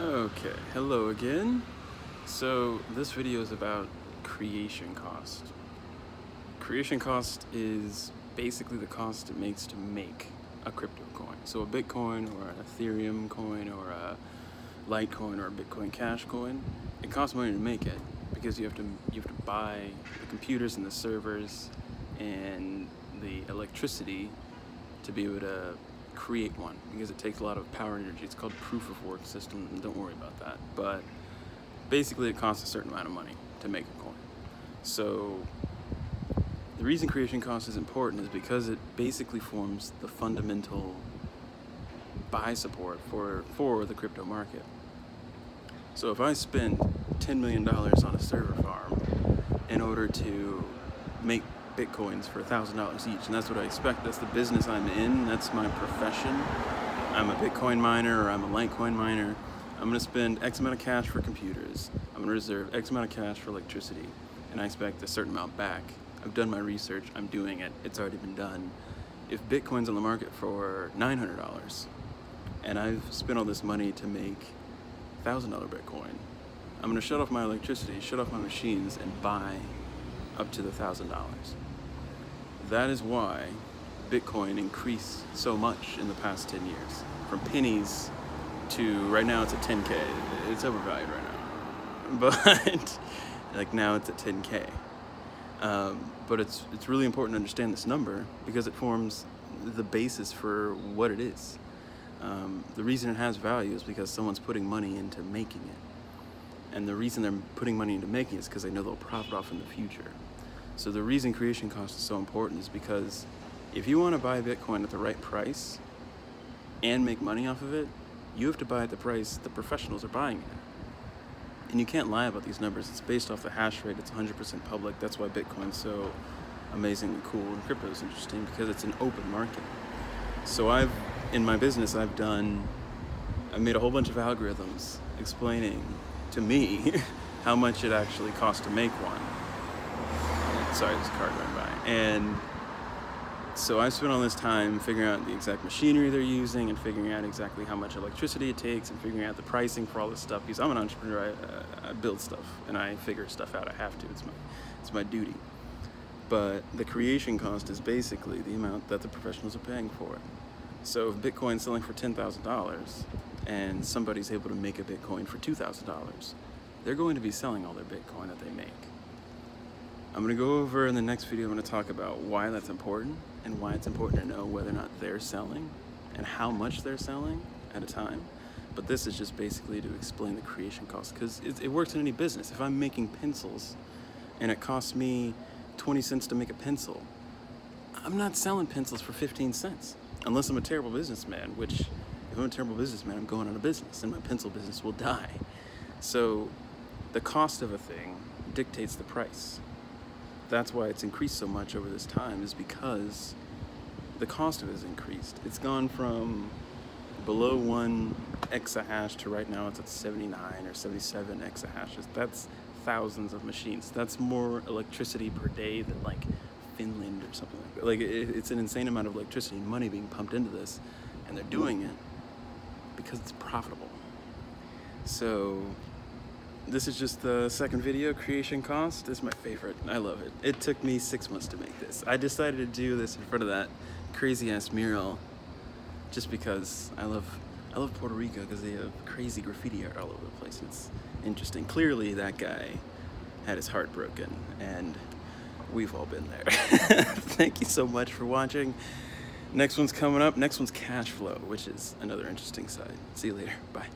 Okay, hello again. So this video is about creation cost. Creation cost is basically the cost it makes to make a crypto coin. So a Bitcoin or an Ethereum coin or a Litecoin or a Bitcoin Cash coin, it costs money to make it because you have to buy the computers and the servers and the electricity to be able to create one, because it takes a lot of power and energy. It's called proof of work system, and don't worry about that. But basically it costs a certain amount of money to make a coin. So the reason creation cost is important is because it basically forms the fundamental buy support for the crypto market. So if I spend $10 million on a server farm in order to make Bitcoins for $1,000 each, and that's what I expect. That's the business I'm in. That's my profession. I'm a Bitcoin miner or I'm a Litecoin miner. I'm going to spend X amount of cash for computers. I'm going to reserve X amount of cash for electricity, and I expect a certain amount back. I've done my research. I'm doing it. It's already been done. If Bitcoin's on the market for $900 and I've spent all this money to make $1,000 Bitcoin, I'm going to shut off my electricity, shut off my machines, and buy up to the $1,000. That is why Bitcoin increased so much in the past 10 years. From pennies to right now it's at 10K. It's overvalued right now. But like now it's at 10K. But it's really important to understand this number because it forms the basis for what it is. The reason it has value is because someone's putting money into making it. And the reason they're putting money into making it is because they know they'll profit off in the future. So the reason creation cost is so important is because if you want to buy Bitcoin at the right price and make money off of it, you have to buy at the price the professionals are buying it at. And you can't lie about these numbers. It's based off the hash rate. It's 100% public. That's why Bitcoin's so amazingly cool and crypto is interesting, because it's an open market. So in my business, I've made a whole bunch of algorithms explaining to me how much it actually costs to make one. Sorry, there's a car going by. And so I spent all this time figuring out the exact machinery they're using and figuring out exactly how much electricity it takes and figuring out the pricing for all this stuff, because I'm an entrepreneur. I build stuff and I figure stuff out. I have to. It's my duty. But the creation cost is basically the amount that the professionals are paying for it. So if Bitcoin's selling for $10,000 and somebody's able to make a Bitcoin for $2,000, they're going to be selling all their Bitcoin that they make. I'm going to go over in the next video, I'm going to talk about why that's important and why it's important to know whether or not they're selling and how much they're selling at a time. But this is just basically to explain the creation cost, because it works in any business. If I'm making pencils and it costs me 20 cents to make a pencil, I'm not selling pencils for 15 cents unless I'm a terrible businessman, which if I'm a terrible businessman, I'm going out of business and my pencil business will die. So the cost of a thing dictates the price. That's why it's increased so much over this time, is because the cost of it has increased. It's gone from below 1 exahash to right now it's at 79 or 77 exahashes. That's thousands of machines. That's more electricity per day than like Finland or something like that. Like it's an insane amount of electricity and money being pumped into this, and they're doing it because it's profitable. So this is just the second video, creation cost. This is my favorite. I love it. It took me 6 months to make this. I decided to do this in front of that crazy ass mural just because I love Puerto Rico, because they have crazy graffiti art all over the place. It's interesting. Clearly that guy had his heart broken, and we've all been there. Thank you so much for watching. Next one's coming up. Next one's cash flow, which is another interesting side. See you later. Bye.